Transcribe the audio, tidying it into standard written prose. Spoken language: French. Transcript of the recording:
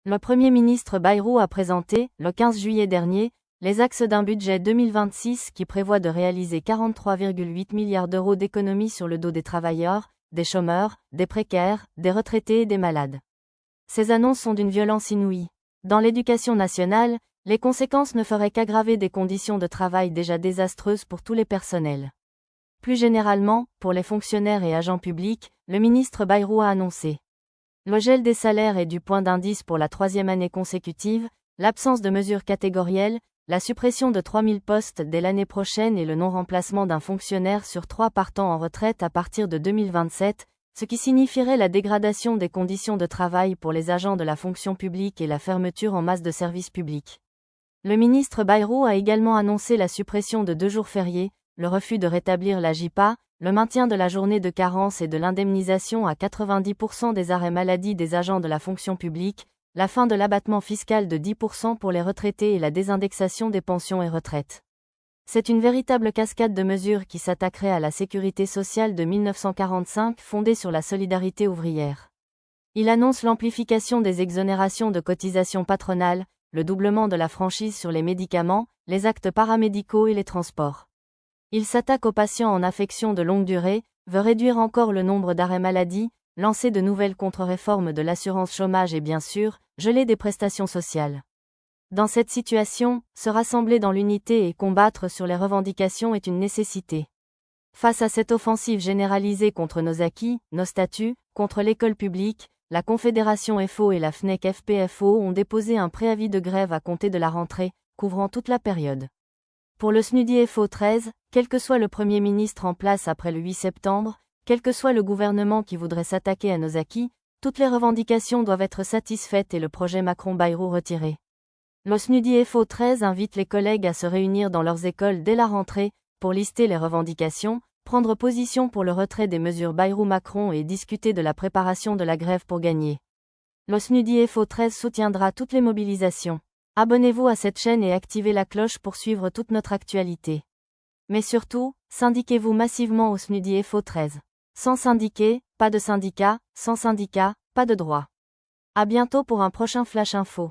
Le Premier ministre Bayrou a présenté, le 15 juillet dernier, les axes d'un budget 2026 qui prévoit de réaliser 43,8 milliards d'euros d'économies sur le dos des travailleurs, des chômeurs, des précaires, des retraités et des malades. Ces annonces sont d'une violence inouïe. Dans l'éducation nationale, les conséquences ne feraient qu'aggraver des conditions de travail déjà désastreuses pour tous les personnels. Plus généralement, pour les fonctionnaires et agents publics, le ministre Bayrou a annoncé le gel des salaires et du point d'indice pour la 3e année consécutive, l'absence de mesures catégorielles, la suppression de 3000 postes dès l'année prochaine et le non-remplacement d'un fonctionnaire sur 3 partant en retraite à partir de 2027, ce qui signifierait la dégradation des conditions de travail pour les agents de la fonction publique et la fermeture en masse de services publics. Le ministre Bayrou a également annoncé la suppression de 2 jours fériés, le refus de rétablir la JPA, le maintien de la journée de carence et de l'indemnisation à 90% des arrêts maladie des agents de la fonction publique, la fin de l'abattement fiscal de 10% pour les retraités et la désindexation des pensions et retraites. C'est une véritable cascade de mesures qui s'attaquerait à la sécurité sociale de 1945 fondée sur la solidarité ouvrière. Il annonce l'amplification des exonérations de cotisations patronales, le doublement de la franchise sur les médicaments, les actes paramédicaux et les transports. Il s'attaque aux patients en affection de longue durée, veut réduire encore le nombre d'arrêts maladie, lancer de nouvelles contre-réformes de l'assurance chômage et bien sûr, geler des prestations sociales. Dans cette situation, se rassembler dans l'unité et combattre sur les revendications est une nécessité. Face à cette offensive généralisée contre nos acquis, nos statuts, contre l'école publique, la Confédération FO et la FNEC-FPFO ont déposé un préavis de grève à compter de la rentrée, couvrant toute la période. Pour le SNUDI FO 13, quel que soit le Premier ministre en place après le 8 septembre, quel que soit le gouvernement qui voudrait s'attaquer à nos acquis, toutes les revendications doivent être satisfaites et le projet Macron-Bayrou retiré. Le SNUDI FO 13 invite les collègues à se réunir dans leurs écoles dès la rentrée, pour lister les revendications, prendre position pour le retrait des mesures Bayrou-Macron et discuter de la préparation de la grève pour gagner. Le SNUDI FO 13 soutiendra toutes les mobilisations. Abonnez-vous à cette chaîne et activez la cloche pour suivre toute notre actualité. Mais surtout, syndiquez-vous massivement au SNUDI FO 13. Sans syndiquer, pas de syndicat, sans syndicat, pas de droit. À bientôt pour un prochain Flash Info.